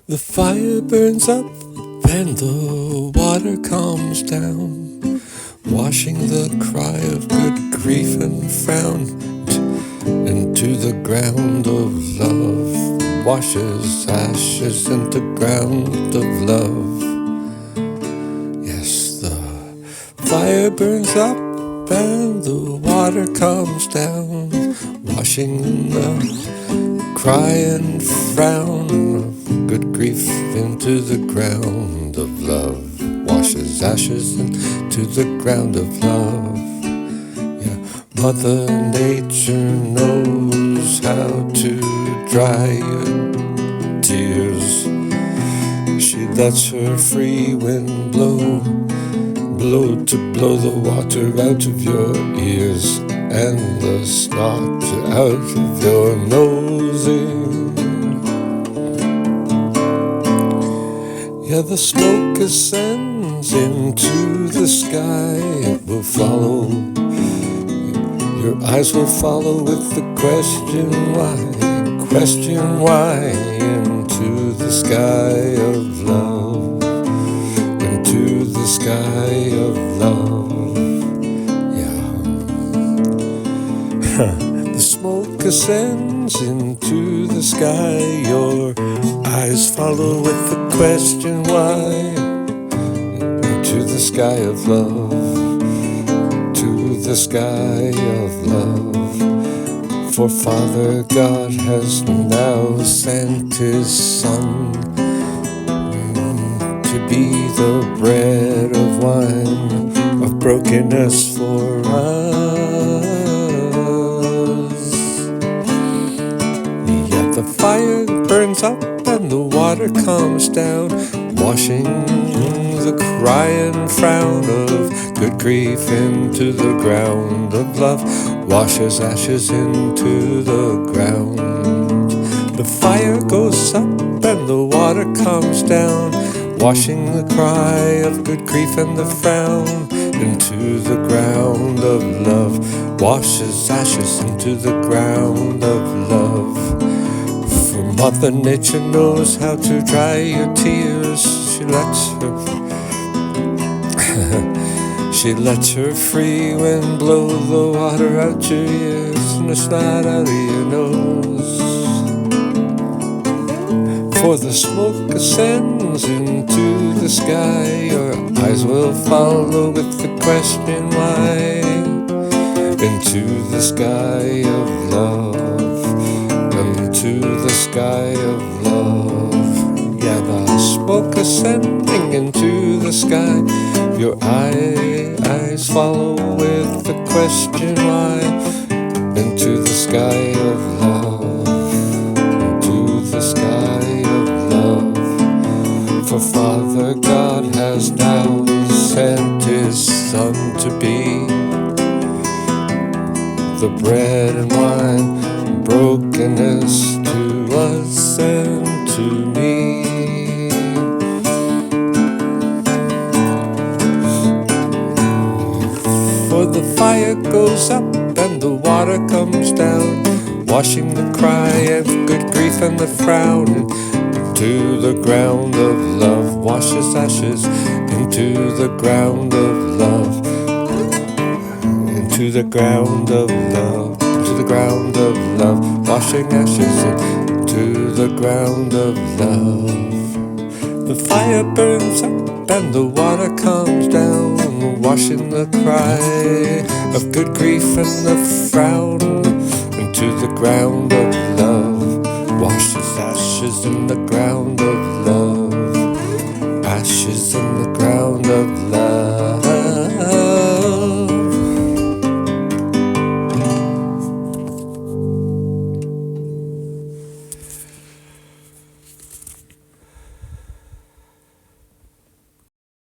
The fire burns up and the water calms down, washing the cry of good grief and frown into the ground of love, washes ashes into ground of love. Yes, the fire burns up and the water calms down, washing the cry and frown of good grief into the ground of love, washes ashes into the ground of love. Yeah, Mother Nature knows how to dry your tears. She lets her free wind blow to blow the water out of your ears and the snot out of your nose. Yeah, the smoke ascends into the sky. It will follow. Your eyes will follow with the question why, into the sky of love, into the sky of love. Yeah. The smoke ascends into the sky. Your eyes follow with the question why, into the sky of love, to the sky of love. For Father God has now sent His Son to be the bread of wine of brokenness for us. Yet the fire burns up and the water calms down, washing the cry and frown of good grief into the ground of love, washes ashes into the ground. The fire goes up and the water comes down, washing the cry of good grief and the frown into the ground of love, washes ashes into the ground of love. For Mother Nature knows how to dry your tears. She lets her free wind blow the water out your ears and the snot out of your nose. For the smoke ascends into the sky. Your eyes will follow with the question why, into the sky of love, into the sky of love. Yeah, the smoke ascending into the sky. Your eyes follow with the question why, into the sky of love, into the sky of love. For Father God has now sent His Son to be the bread and wine, brokenness to us and to me. For the fire goes up and the water comes down, washing the cry of good grief and the frown into the ground of love, washes ashes into the ground of love, into the ground of love, into the ground of love, washing ashes into the ground of love. The fire burns up and the water comes down, washing the cry of good grief and the frown into the ground of love, washes ashes in the ground of love.